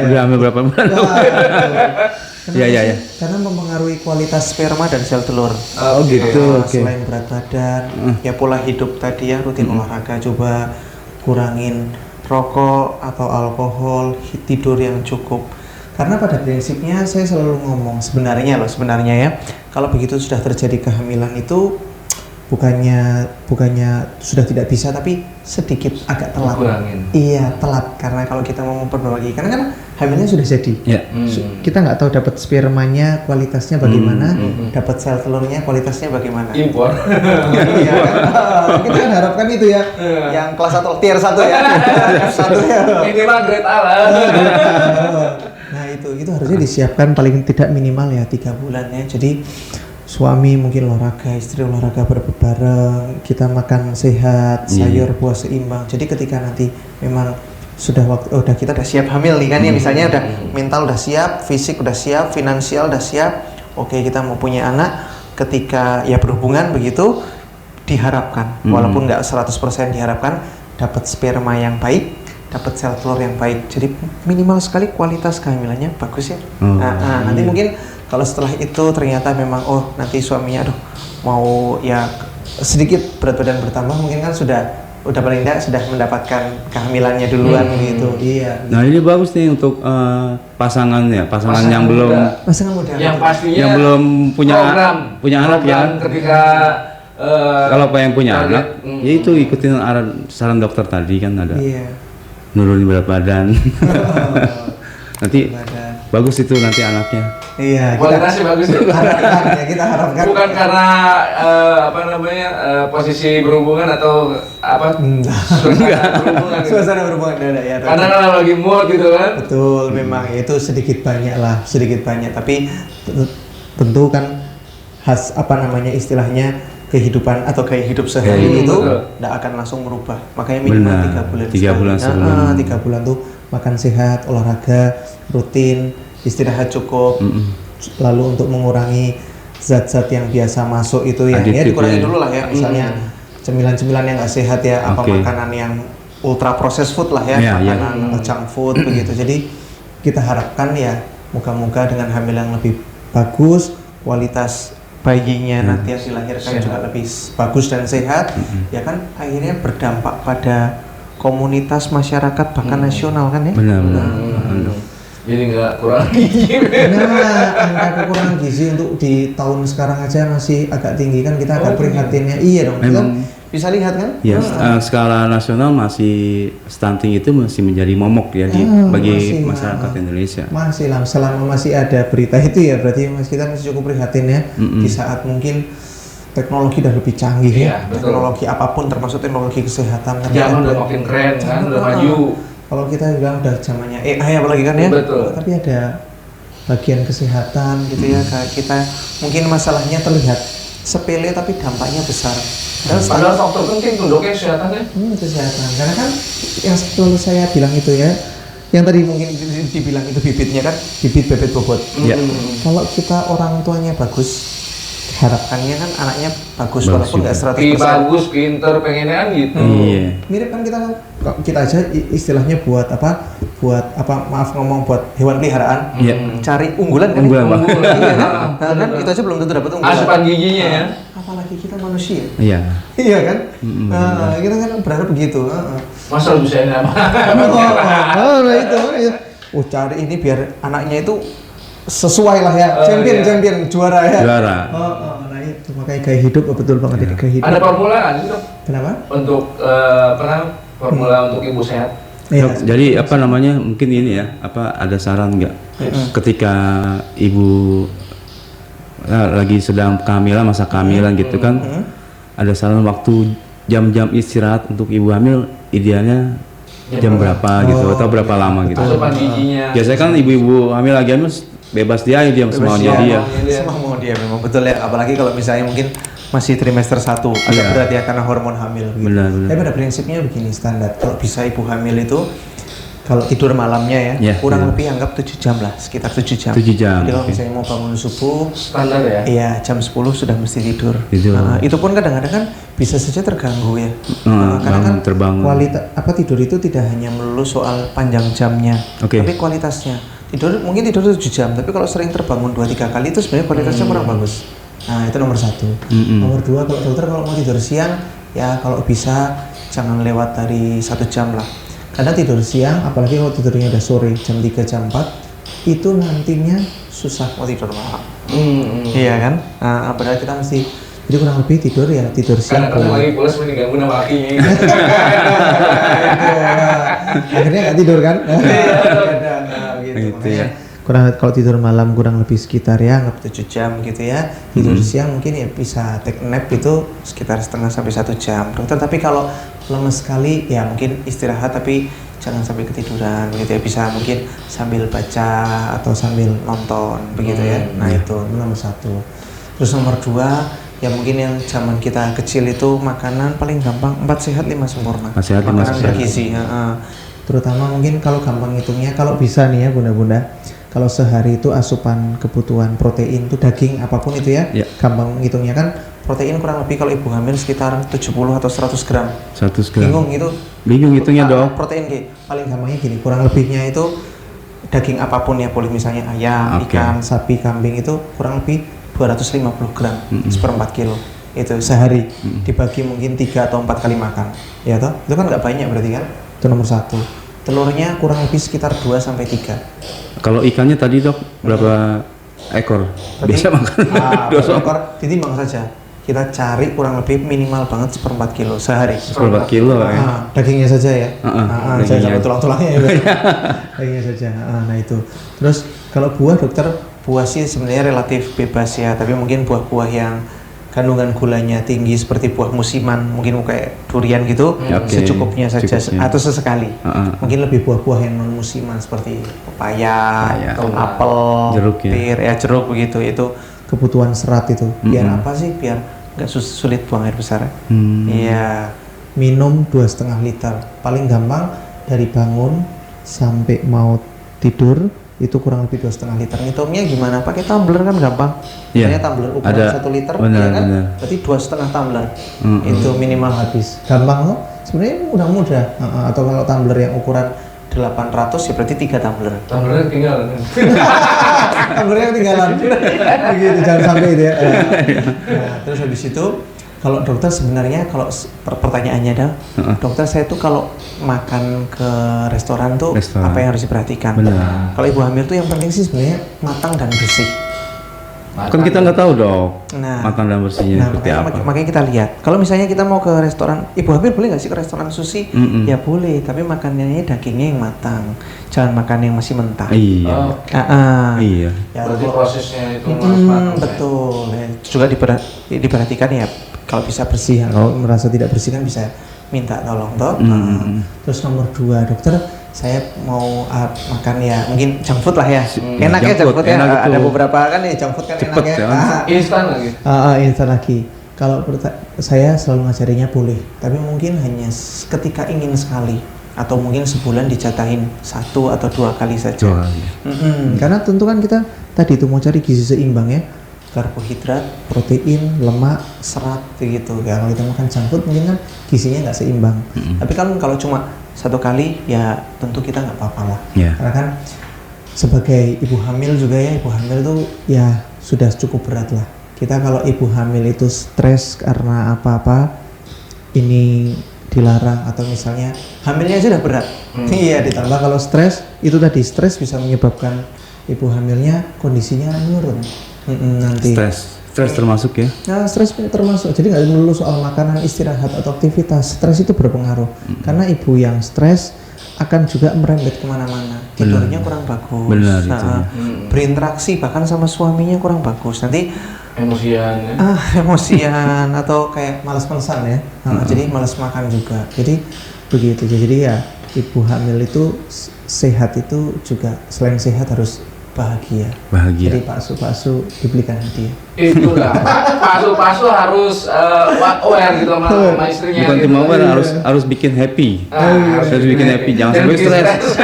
Udah hamil berapa bulan? Iya. Karena mempengaruhi kualitas sperma dan sel telur. Gitu. Selain berat badan, ya pola hidup tadi ya, rutin olahraga, coba kurangin rokok atau alkohol, tidur yang cukup. Karena pada prinsipnya saya selalu ngomong sebenarnya ya, kalau begitu sudah terjadi kehamilan itu bukannya sudah tidak bisa, tapi sedikit agak telat. Iya, telat, karena kalau kita mau memperbaiki, karena kan hamilnya sudah jadi. Kita nggak tahu dapat spermanya kualitasnya bagaimana, dapat sel telurnya kualitasnya bagaimana. Impor. Iya kan? Kita kan harapkan itu ya, yang kelas 1 tier 1 ya. F1 ya. Minimal grade A lah. Nah itu harusnya disiapkan paling tidak minimal ya 3 bulan ya. Jadi suami mungkin olahraga, istri olahraga bareng, kita makan sehat, sayur buah seimbang. Jadi ketika nanti memang sudah kita udah siap hamil nih kan ya, misalnya udah mental udah siap, fisik udah siap, finansial udah siap. Oke, kita mau punya anak, ketika ya berhubungan begitu diharapkan, walaupun nggak 100% diharapkan, dapat sperma yang baik, dapat sel telur yang baik. Jadi minimal sekali kualitas kehamilannya bagus ya. Nanti mungkin kalau setelah itu ternyata memang nanti suaminya mau ya sedikit berat badan bertambah, mungkin kan udah paling tidak sudah mendapatkan kehamilannya duluan gitu. Iya. Nah ini bagus nih untuk pasangan yang belum pasangan muda. Yang pastinya yang belum punya anak ya. Ketika kalau yang punya anak, ya itu ikutin saran dokter tadi kan ada. Iya. nurunin berat badan. Nanti Badan. bagus itu nanti anaknya. Iya, kita Kualitasnya bagus ya. harapkan ya, kita harapkan. Bukan karena apa namanya posisi berhubungan atau apa suasana berhubungan. Gitu. Suasana berhubungan ada ya. Kadang kalau lagi mood gitu kan. Betul, memang itu sedikit banyak lah, sedikit banyak. Tapi tentu kan apa namanya istilahnya kehidupan atau gaya hidup sehari itu betul. tidak akan langsung merubah. Makanya minimal Benar. 3 bulan. 3 sekali. bulan sebelum. 3 bulan tuh makan sehat, olahraga rutin, istirahat cukup. Lalu untuk mengurangi zat-zat yang biasa masuk itu ya Aditif dikurangi ya. dulu lah ya. Misalnya cemilan-cemilan yang nggak sehat ya, apa Oke. makanan yang ultra processed food lah ya, Iya, iya. makanan junk food begitu. Jadi kita harapkan ya moga-moga dengan hamil yang lebih bagus, kualitas bayinya nanti yang dilahirkan juga lebih bagus dan sehat, ya kan akhirnya berdampak pada komunitas masyarakat bahkan nasional kan ya. Benar. Jadi nggak kurang gizi. Nah, angka kekurangan gizi untuk di tahun sekarang aja masih agak tinggi kan, kita agak prihatinnya. Iya dong, kita Memang. bisa lihat kan? Ya, skala nasional masih stunting itu masih menjadi momok ya bagi masih, masyarakat Indonesia. Masih lah, selama masih ada berita itu ya berarti kita masih cukup prihatin ya. Di saat mungkin teknologi udah lebih canggih Iya, ya, betul. teknologi apapun termasuk teknologi kesehatan. Zaman udah makin keren kan, udah maju. Kalau kita bilang udah zamannya AI apalagi kan ya. Betul. Tapi ada bagian kesehatan gitu ya, kayak kita mungkin masalahnya terlihat sepele tapi dampaknya besar. Padahal faktor penting tuh dok ya kesehatannya. Kesehatan. Karena kan yang selalu saya bilang itu ya, yang tadi mungkin dibilang itu bibitnya kan, bibit bebet bobot. Ya. Kalau kita orang tuanya bagus, harapannya kan anaknya bagus, Bagus walaupun nggak 100%. Bagus, pinter, pengennya kan gitu. Iya. Mirip kan kita aja istilahnya buat apa maaf ngomong buat hewan peliharaan, Iya. cari unggulan kan? Unggulan, Pak. Iya kan? Nah, kan itu aja belum tentu dapat unggulan. Asupan gizinya ya. Apalagi kita manusia. Iya. Iya kan? Nah, kita kan berharap begitu. Masa bisa ini apa? Nah itu. Oh, cari ini biar anaknya itu sesuai lah ya, champion juara ya. Juara. Nah itu makanya gaya hidup betul banget ini gaya hidup. Ada formula nggak sih dok? Kenapa? Untuk formula untuk ibu sehat? Iya. Dok, jadi apa namanya mungkin ini ya ada saran nggak ketika ibu lagi sedang kehamilan masa kehamilan gitu kan ada saran waktu jam-jam istirahat untuk ibu hamil idealnya jam berapa gitu atau berapa lama gitu. Asupan gizinya. Biasanya kan ibu-ibu hamil lagi hamil bebas dia semaunya dia. Semua mau dia memang betul ya, apalagi kalau misalnya mungkin masih trimester 1 agak Iya. berat ya karena hormon hamil gitu. Benar. Tapi pada prinsipnya begini standar, kalau bisa ibu hamil itu kalau tidur malamnya ya, Iya, kurang iya. lebih anggap 7 jam lah, sekitar 7 jam. 7 jam, Jadi kalau oke. misalnya mau bangun subuh, Standar ya. iya jam 10 sudah mesti tidur. Tidur. Nah, itu pun kadang-kadang kan bisa saja terganggu ya. Karena kan terbangun. kualitas tidur itu tidak hanya melulu soal panjang jamnya, Oke. tapi kualitasnya. Mungkin tidur 7 jam, tapi kalau sering terbangun 2-3 kali itu sebenarnya kualitasnya kurang bagus. Nah, itu nomor 1. Nomor 2, kalau dokter kalau mau tidur siang, ya kalau bisa jangan lewat dari 1 jam lah. Karena tidur siang, apalagi kalau tidurnya udah sore, jam 3, jam 4, itu nantinya susah mau tidur malam. Iya kan? Nah, padahal kita mesti, jadi kurang lebih tidur siang. Karena kamu lagi pulas mending ganggu nama lakinya. Akhirnya nggak tidur kan? Gitu ya. Kalau tidur malam kurang lebih sekitar ya anggap 7 jam gitu ya. Tidur siang mungkin ya bisa take nap itu sekitar setengah sampai 1 jam. Dokter, tapi kalau lemes sekali ya mungkin istirahat tapi jangan sampai ketiduran gitu ya. Bisa mungkin sambil baca atau sambil nonton begitu ya. Nah itu nomor 1. Terus nomor 2 ya mungkin yang zaman kita kecil itu makanan paling gampang 4 sehat 5 sempurna. 4 sehat, 5 makanan sempurna. bergizi. Terutama mungkin kalau gampang hitungnya, kalau bisa nih ya bunda-bunda, kalau sehari itu asupan kebutuhan protein itu daging apapun itu ya, Ya. gampang hitungnya kan protein kurang lebih kalau ibu hamil sekitar 70 atau 100 gram. 100 gram. Bingung itu? Bingung hitungnya dok. Protein paling gampangnya gini, kurang lebihnya itu daging apapun ya, boleh misalnya ayam, Oke. ikan, sapi, kambing itu kurang lebih 250 gram seperempat kilo itu sehari, dibagi mungkin 3 atau 4 kali makan ya toh, itu kan nggak banyak berarti kan. Itu nomor 1. Telurnya kurang lebih sekitar 2 sampai 3. Kalau ikannya tadi dok berapa ekor? Berarti- Biasa makan Ah, 2 berapa ekor ditimbang saja. kita cari kurang lebih minimal banget 1/4 kilo sehari. 1/4 kilo ya. Dagingnya saja ya. Jangan dagingnya. sampai tulang-tulangnya ya. Dagingnya saja. Nah itu. Terus kalau buah dokter, buah sih sebenarnya relatif bebas ya, tapi mungkin buah-buah yang kandungan gulanya tinggi seperti buah musiman, mungkin kayak durian gitu, Oke, secukupnya saja cukupnya. atau sesekali. Mungkin lebih buah-buah yang non musiman seperti pepaya, Pepaya. apel, Jeruk ya. pir, jeruk begitu. Itu kebutuhan serat itu. Biar apa sih? Biar nggak sulit buang air besar. Iya. Minum 2,5 liter. Paling gampang dari bangun sampai mau tidur itu kurang lebih 2,5 liter. Ngitungnya gimana? Pakai tumbler kan gampang. Iya. Misalnya tumbler ukuran Ada. 1 liter, Benar, ya kan? benar. Berarti 2,5 tumbler. Itu minimal habis. Gampang loh. Sebenarnya mudah-mudah. Atau kalau tumbler yang ukuran 800 ya berarti 3 tumbler. Tumblernya tinggal. Tumblernya ketinggalan. Begitu, jangan sampai itu ya. Nah, terus habis itu kalau dokter sebenarnya kalau pertanyaannya adalah dokter saya tuh kalau makan ke restoran tuh Restoran. apa yang harus diperhatikan? Benar. Kalau ibu hamil tuh yang penting sih sebenarnya matang dan bersih. Kan kita nggak tahu dok, Nah, matang dan bersihnya seperti apa. makanya kita lihat. Kalau misalnya kita mau ke restoran, ibu hamil boleh nggak sih ke restoran sushi? Ya boleh, tapi makanannya dagingnya yang matang, jangan makan yang masih mentah. Iya. Iya. Ya, Berarti kalau- prosesnya itu harus matang. betul. Ya, juga diperhatikan ya kalau bisa bersih. Kalau merasa tidak bersih kan bisa minta tolong toh. Terus nomor 2 dokter, saya mau makan ya mungkin junk food lah ya. Enak ya junk food ya. enak Ada itu. beberapa kan ya junk food kan Cepet enak ya. ya. Instan lagi. Instan lagi. Kalau saya selalu ngajarinya boleh, tapi mungkin hanya ketika ingin sekali atau mungkin sebulan dijatahin 1 atau 2 kali saja. 2 kali. Karena tentu kan kita tadi itu mau cari gizi seimbang ya, karbohidrat, protein, lemak, serat begitu. Ya kalau kita makan junk food mungkin kan gizinya nggak seimbang. Tapi kan kalau cuma 1 kali ya tentu kita nggak apa-apa lah. Iya. Karena kan sebagai ibu hamil juga ya, ibu hamil itu ya sudah cukup berat lah. Kita kalau ibu hamil itu stres karena apa-apa ini dilarang atau misalnya hamilnya aja udah berat. Iya, ditambah kalau stres, itu tadi stres bisa menyebabkan ibu hamilnya kondisinya menurun. Nanti. Stres termasuk ya. Nah, stres termasuk. Jadi nggak melulu soal makanan, istirahat atau aktivitas. Stres itu berpengaruh. Karena ibu yang stres akan juga merembet kemana-mana. Tidurnya kurang bagus. Benar itu. Berinteraksi bahkan sama suaminya kurang bagus. Nanti Emosian ya. emosian atau kayak malas-malasan ya. Jadi malas makan juga. Jadi begitu. Jadi ya ibu hamil itu sehat itu juga selain sehat harus bahagia. Jadi paksu-paksu dibelikan hadiah. Itulah. Pasu harus aware gitu sama istrinya. Bukan gitu. cuma aware, harus bikin happy. Harus bikin happy, jangan sampai stres.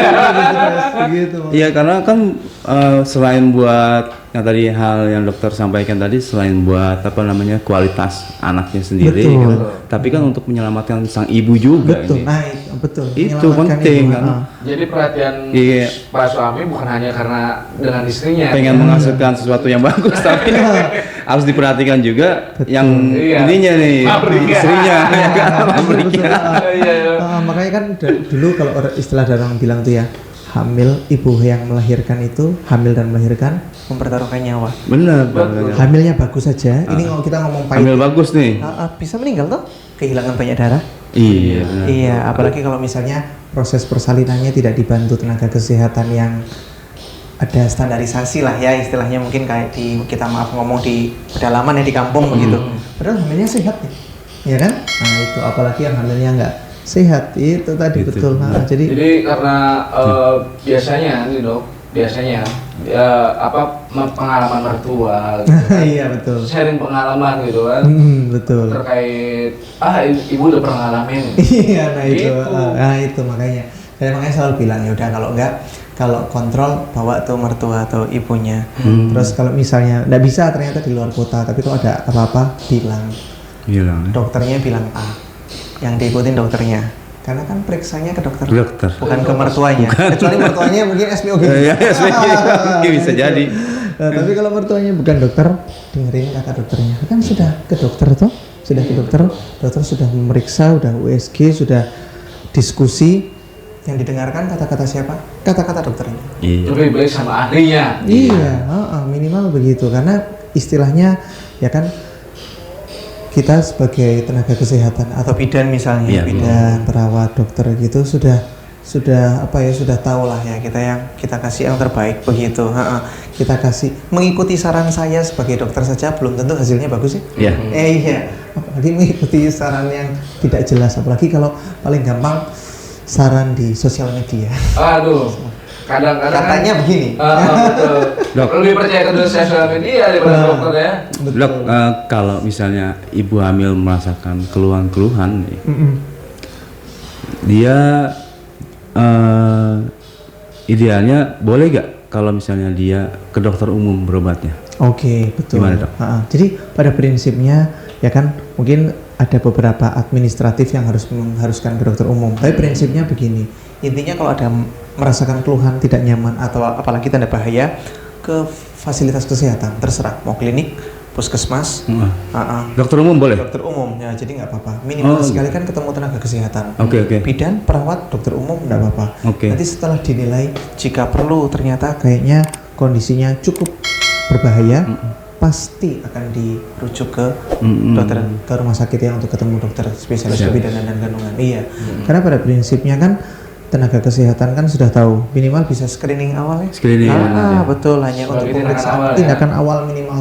Begitu. Iya, karena kan selain buat yang tadi hal yang dokter sampaikan tadi, selain buat apa namanya kualitas anaknya sendiri, Betul. kan, tapi kan untuk menyelamatkan sang ibu juga Betul. ini. Nah, betul. Itu Menyelamatkan penting ibu. kan. Jadi perhatian Iya. Pak suami bukan hanya karena dengan istrinya. Pengen menghasilkan sesuatu yang bagus, tapi harus diperhatikan juga yang Iya. ininya nih, Pabriknya. istrinya, ya kan, pabriknya. Iya, iya. Makanya kan dulu kalau istilah orang bilang tuh ya, hamil, ibu yang melahirkan itu hamil dan melahirkan mempertaruhkan nyawa. Benar. Hamilnya bagus saja. Ini kalau kita ngomong pahit, Hamil bagus nih. bisa meninggal tuh, kehilangan banyak darah. Iya. Benar. Iya, apalagi kalau misalnya proses persalinannya tidak dibantu tenaga kesehatan yang ada standarisasi lah ya istilahnya, mungkin kayak kita maaf ngomong di pedalaman ya di kampung begitu. Padahal hamilnya sehat nih, ya kan? Nah itu apalagi yang hamilnya nggak sehat itu tadi Gitu. betul. Nah, jadi karena biasanya nih dok, biasanya pengalaman mertua, gitu. iya betul. sharing pengalaman gitu kan, Betul. terkait ibu udah pernah ngalamin. Iya, nah itu, Gitu. itu makanya. Saya makanya selalu bilang ya udah kalau enggak, kalau kontrol bawa tuh mertua atau ibunya. Terus kalau misalnya nggak bisa ternyata di luar kota, tapi kalau ada apa-apa bilang. Bilang. Dokternya bilang A, yang diikutin dokternya. Karena kan periksanya ke dokter, Dokter. bukan ke mertuanya. Kecuali mertuanya mungkin SPOG. Ya, SPOG bisa jadi. Nah, tapi kalau mertuanya bukan dokter, dengerin kata dokternya. Kan sudah ke dokter toh, sudah ke dokter, dokter sudah memeriksa, sudah USG, sudah diskusi. Yang didengarkan kata-kata siapa? Kata-kata dokternya. Iya. Lebih baik sama ahlinya. Iya, minimal begitu. Karena istilahnya ya kan kita sebagai tenaga kesehatan atau bidan misalnya, Iya, bidan, perawat, dokter gitu sudah apa ya, sudah tahu lah ya kita kasih yang terbaik begitu. Kita kasih mengikuti saran saya sebagai dokter saja belum tentu hasilnya bagus ya. Iya. Iya, apalagi mengikuti saran yang tidak jelas, apalagi kalau paling gampang saran di sosial media. Aduh, kadang-kadang Katanya begini. betul. Dok. Lebih percaya ke sosial media daripada dokter ya. Dok, kalau misalnya ibu hamil merasakan keluhan-keluhan nih, dia idealnya boleh gak kalau misalnya dia ke dokter umum berobatnya? Oke, betul. Gimana, Dok? Jadi pada prinsipnya ya kan mungkin ada beberapa administratif yang mengharuskan ke dokter umum. Tapi prinsipnya begini, intinya kalau ada merasakan keluhan tidak nyaman atau apalagi tanda bahaya, ke fasilitas kesehatan terserah mau klinik, puskesmas, Dokter umum boleh? dokter umum ya, jadi nggak apa-apa. Minimal sekali kan ketemu tenaga kesehatan. Oke. Bidan, perawat, dokter umum nggak apa-apa. Oke. Nanti setelah dinilai jika perlu ternyata kayaknya kondisinya cukup berbahaya, pasti akan dirujuk ke dokter, ke rumah sakit ya untuk ketemu dokter spesialis kebidanan dan kandungan. Iya. Karena pada prinsipnya kan tenaga kesehatan kan sudah tahu minimal bisa screening awal ya. Screening awal, ya. Betul, hanya untuk pemeriksaan tindakan awal minimal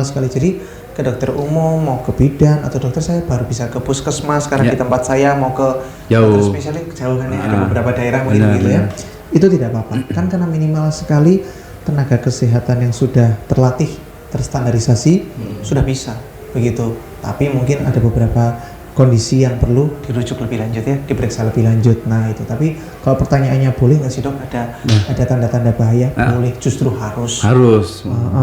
sekali. Jadi ke dokter umum mau ke bidan atau dokter saya baru bisa ke puskesmas karena di tempat saya mau ke dokter spesialis jauh kan ya, ada beberapa daerah begitu ya. Itu tidak apa-apa. Kan karena minimal sekali tenaga kesehatan yang sudah terlatih, terstandarisasi sudah bisa begitu. Tapi mungkin ada beberapa kondisi yang perlu dirujuk lebih lanjut ya, diperiksa lebih lanjut. Nah itu. Tapi kalau pertanyaannya boleh nggak sih dok ada tanda-tanda bahaya? Boleh, justru harus.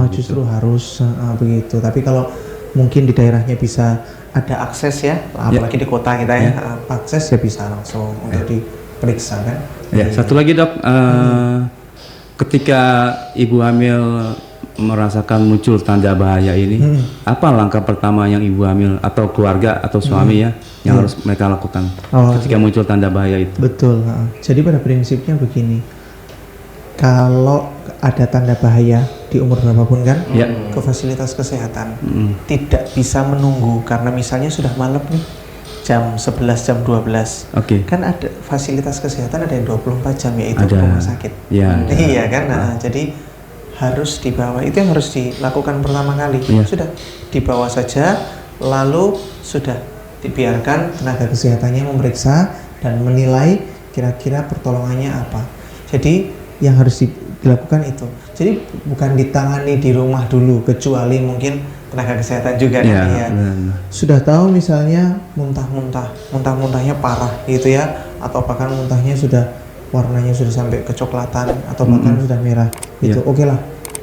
Justru harus begitu. Tapi kalau mungkin di daerahnya bisa ada akses ya, apalagi di kota kita ya, akses ya bisa langsung untuk diperiksa kan. Ya, satu lagi dok, ketika ibu hamil merasakan muncul tanda bahaya ini, apa langkah pertama yang ibu hamil atau keluarga atau suami ya yang harus mereka lakukan ketika muncul tanda bahaya itu? Betul. Jadi pada prinsipnya begini, kalau ada tanda bahaya di umur berapapun kan, ke fasilitas kesehatan tidak bisa menunggu karena misalnya sudah malam nih jam 11, jam 12. Kan ada fasilitas kesehatan ada yang 24 jam yaitu rumah sakit. Iya kan. Jadi harus dibawa, itu yang harus dilakukan pertama kali. Sudah dibawa saja, lalu sudah dibiarkan tenaga kesehatannya memeriksa dan menilai kira-kira pertolongannya apa. Jadi yang harus dilakukan itu. Jadi bukan ditangani di rumah dulu, kecuali mungkin tenaga kesehatan juga sudah tahu misalnya muntahnya parah gitu ya, atau bahkan muntahnya sudah warnanya sudah sampai kecoklatan atau bahkan sudah merah itu oke lah,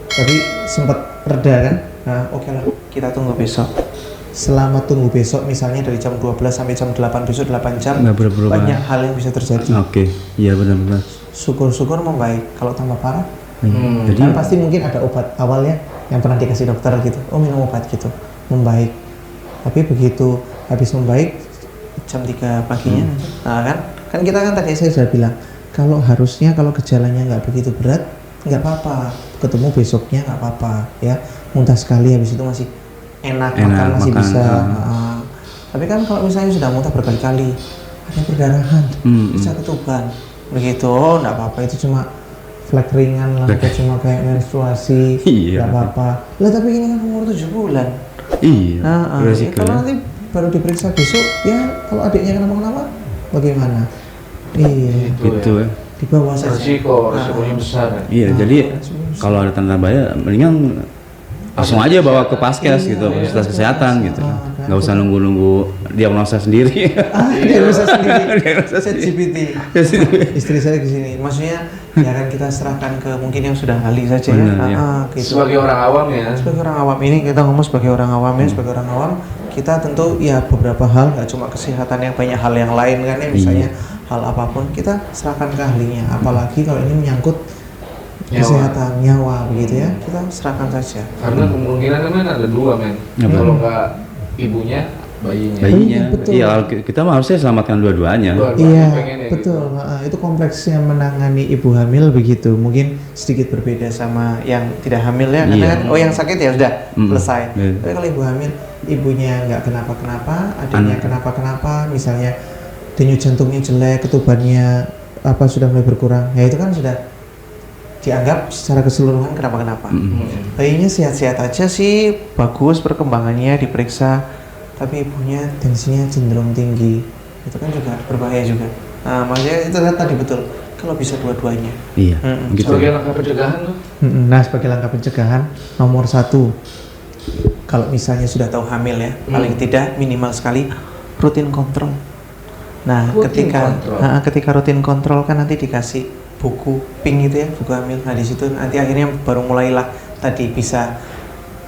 tapi sempat reda kan, nah oke lah kita tunggu besok. Selama tunggu besok misalnya dari jam 12 sampai jam 8 besok 8 jam banyak hal yang bisa terjadi. Iya benar-benar. Syukur-syukur membaik. Kalau tambah parah jadi kan pasti mungkin ada obat awal ya yang pernah dikasih dokter gitu, minum obat gitu membaik, tapi begitu habis membaik jam 3 paginya nah kan kita kan tadi saya sudah bilang kalau harusnya kalau gejalanya nggak begitu berat nggak apa-apa, ketemu besoknya nggak apa-apa ya, muntah sekali habis itu masih enak makan masih bisa. Tapi kan kalau misalnya sudah muntah berkali-kali ada perdarahan, bisa ketuban begitu, nggak apa-apa, itu cuma flek ringan lah, atau cuma kayak menstruasi, nggak apa-apa lah. Tapi ini kan umur 7 bulan. Kalau nanti baru diperiksa besok ya, kalau adiknya kenapa-kenapa bagaimana? Gitu ya. Di bawah saja. Resikonya besar. Jadi kalau ada tanda bahaya, mendingan langsung aja bawa ke paskes gitu, fasilitas kesehatan gitu. Nggak usah nunggu diagnosa sendiri. Diagnosa sendiri. ChatGPT. Istri saya ke sini. Maksudnya ya kan kita serahkan ke mungkin yang sudah ahli saja gitu. Sebagai orang awam ya. Sebagai orang awam ini kita ngomong sebagai orang awam ya, sebagai orang awam kita tentu ya beberapa hal, nggak cuma kesehatan yang banyak hal yang lain kan ya, misalnya hal apapun kita serahkan ke ahlinya, apalagi kalau ini menyangkut kesehatan nyawa begitu ya, kita serahkan saja. Karena kemungkinan kan ada dua kalau nggak ibunya bayinya. Betul. Iya, kita mah harusnya selamatkan dua-duanya. Iya, betul. Gitu. Itu kompleksnya menangani ibu hamil begitu. Mungkin sedikit berbeda sama yang tidak hamil ya, karena kan yang sakit ya sudah selesai. Tapi kalau ibu hamil ibunya nggak kenapa-kenapa, adiknya kenapa-kenapa, misalnya denyut jantungnya jelek, ketubannya sudah mulai berkurang, ya itu kan sudah dianggap secara keseluruhan kenapa-kenapa. Bayinya sehat-sehat aja sih, bagus perkembangannya, diperiksa, tapi ibunya tensinya cenderung tinggi, itu kan juga berbahaya juga. Nah, makanya itu tadi betul, kalau bisa dua-duanya. Iya. Gitu. Sebagai langkah pencegahan tuh. Nah, sebagai langkah pencegahan, nomor 1, kalau misalnya sudah tahu hamil ya, paling tidak minimal sekali rutin kontrol. Nah, ketika rutin kontrol kan nanti dikasih buku pink itu ya, buku hamil. Nah, di situ nanti akhirnya baru mulailah tadi bisa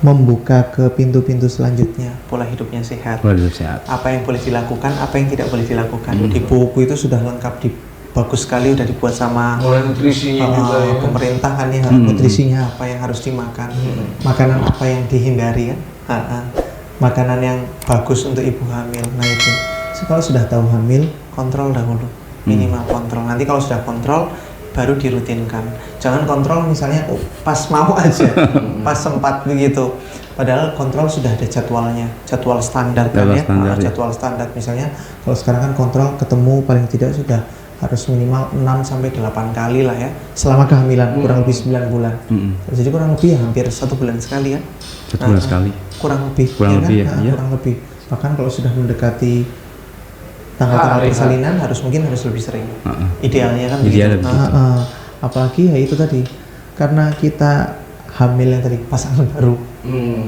membuka ke pintu-pintu selanjutnya, pola hidupnya sehat. Pola hidup sehat. Apa yang boleh dilakukan, apa yang tidak boleh dilakukan. Di buku itu sudah lengkap, bagus sekali, udah dibuat sama mulai nutrisinya juga ya. Pemerintahannya, nutrisinya apa yang harus dimakan, makanan apa yang dihindari kan. Makanan yang bagus untuk ibu hamil. Nah itu, kalau sudah tahu hamil, kontrol dahulu, minimal kontrol. Nanti kalau sudah kontrol, baru dirutinkan. Jangan kontrol misalnya pas mau aja, pas sempat begitu. Padahal kontrol sudah ada jadwalnya, jadwal standar kan ya. Jadwal standar misalnya kalau sekarang kan kontrol ketemu paling tidak sudah harus minimal 6-8 kali lah ya selama kehamilan, kurang lebih 9 bulan. Jadi kurang lebih ya hampir 1 bulan sekali kan. 1 bulan sekali. Kurang lebih kurang lebih. Bahkan kalau sudah mendekati tanggal-tanggal persalinan harus lebih sering. Idealnya kan begitu. Apalagi ya itu tadi, karena kita hamil yang tadi pasangan baru,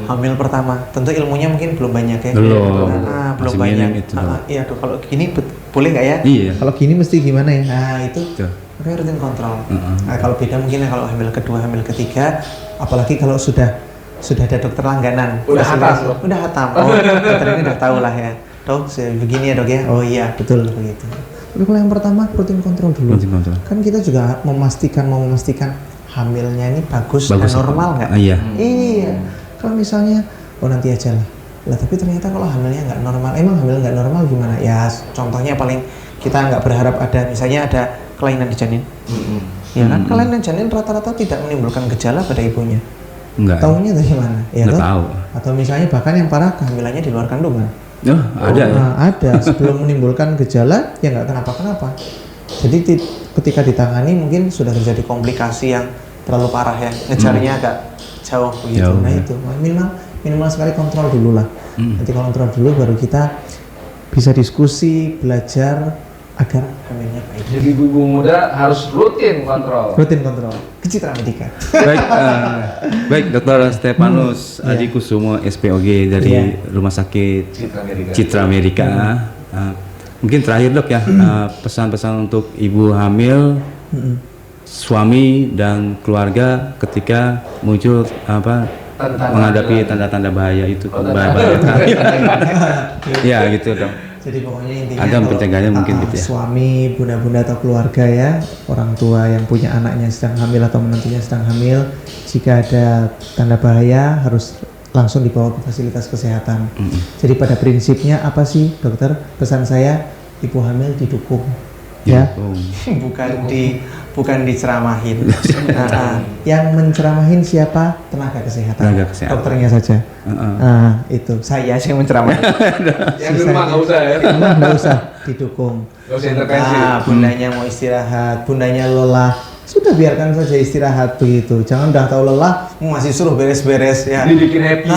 hamil pertama, tentu ilmunya mungkin belum banyak ya. Belum banyak. Iya, kalau gini boleh nggak ya? Iya. Kalau gini mesti gimana ya? Nah itu, makanya rutin kontrol. Nah, kalau beda mungkin ya kalau hamil kedua, hamil ketiga, apalagi kalau sudah ada dokter langganan. Udah hatam. Oh, dokter ini udah tahu lah ya. Dok, begini ya dok ya. Oh iya, betul begitu. Tapi kalau yang pertama rutin kontrol dulu. Kan kita juga mau memastikan hamilnya ini bagus dan normal nggak? Iya. Kalau misalnya, nanti aja lah. Tapi ternyata kalau hamilnya nggak normal, emang hamil nggak normal gimana? Ya, contohnya paling kita nggak berharap ada kelainan di janin. Ya kan, kelainan janin rata-rata tidak menimbulkan gejala pada ibunya. Enggak. Taunya dari mana? Ya nggak tahu. Atau misalnya bahkan yang parah kehamilannya di luar kandungan. Ada sebelum menimbulkan gejala ya nggak kenapa-kenapa. Jadi ketika ditangani mungkin sudah terjadi komplikasi yang terlalu parah ya, ngejarnya agak jauh begitu. Nah itu minimal sekali kontrol dulu lah. Nanti kalau kontrol dulu baru kita bisa diskusi, belajar agar hamilnya baik. Jadi ibu muda harus rutin kontrol. Ke Citra Medika. Baik, Dr. Stepanus Adi Kusumo SPOG dari Rumah Sakit Citra Medika. Mungkin terakhir dok ya, pesan-pesan untuk ibu hamil, suami dan keluarga ketika muncul menghadapi tanda-tanda bahaya itu, bahaya ya gitu dong. Jadi pokoknya intinya ada pencegahannya mungkin gitu ya. Suami, bunda-bunda atau keluarga ya, orang tua yang punya anaknya sedang hamil atau menantunya sedang hamil, jika ada tanda bahaya harus langsung dibawa ke fasilitas kesehatan. Jadi pada prinsipnya apa sih dokter? Pesan saya, ibu hamil didukung. Ya, bukan diceramahin. Yang menceramahin siapa? Tenaga kesehatan. Dokternya saja. Itu saya sih yang menceramahin. Yang di rumah nggak usah ya. Nggak usah, didukung. Nggak usah intervensi. Bundanya mau istirahat, bundanya lelah, sudah biarkan saja istirahat begitu. Jangan udah tahu lelah, masih suruh beres-beres ya. Dibikin happy.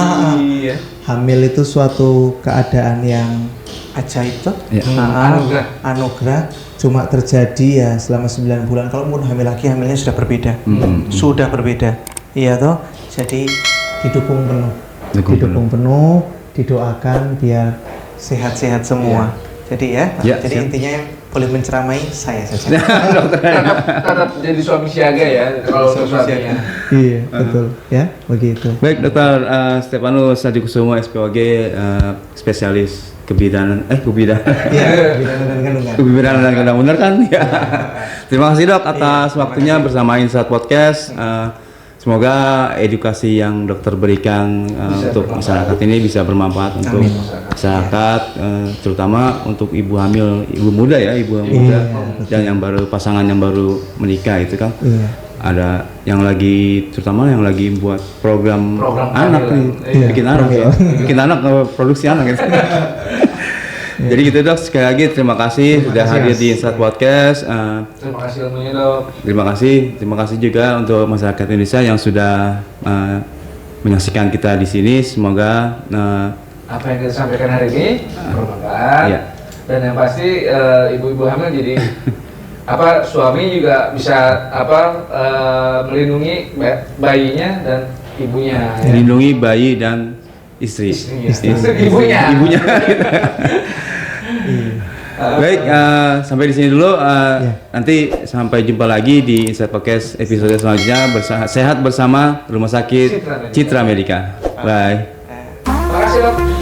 Ya. Hamil itu suatu keadaan yang ajaib tuh. Anugerah. Cuma terjadi ya selama 9 bulan. Kalau mau hamil lagi, hamilnya sudah berbeda. Sudah berbeda. Iya toh. Jadi didukung penuh. Didoakan biar sehat-sehat semua. Jadi jadi intinya yang boleh menceramai saya saja. Tetap jadi suami siaga ya kalau suaminya. Iya, betul. Ya, begitu. Baik, Dr. Stepanus Adi Kusumo SPOG, spesialis kebidanan dan kandungan, benar kan? Ya. Terima kasih dok atas waktunya bersama Insight Podcast. Semoga edukasi yang dokter berikan untuk masyarakat ini bisa bermanfaat untuk masyarakat, terutama untuk ibu hamil, ibu muda dan yang baru pasangan yang baru menikah itu kan. ada yang lagi, terutama yang lagi buat program anak nih, Iya, bikin anak ya, bikin anak produksi anak gitu. Jadi gitu Dok, sekali lagi terima kasih sudah hadir di Insight Podcast. Terima kasih ilmunya Dok. Terima kasih juga untuk masyarakat Indonesia yang sudah menyaksikan kita di sini. Semoga Apa yang kita sampaikan hari ini bermanfaat. Iya. Dan yang pasti ibu-ibu hamil jadi suami juga bisa melindungi bayinya dan ibunya. Ya. melindungi bayi dan istri. Ibunya. Baik, sampai di sini dulu. Nanti sampai jumpa lagi di Insight Podcast episode selanjutnya. Sehat bersama Rumah Sakit Citra Medica. Bye. Terima kasih Dok.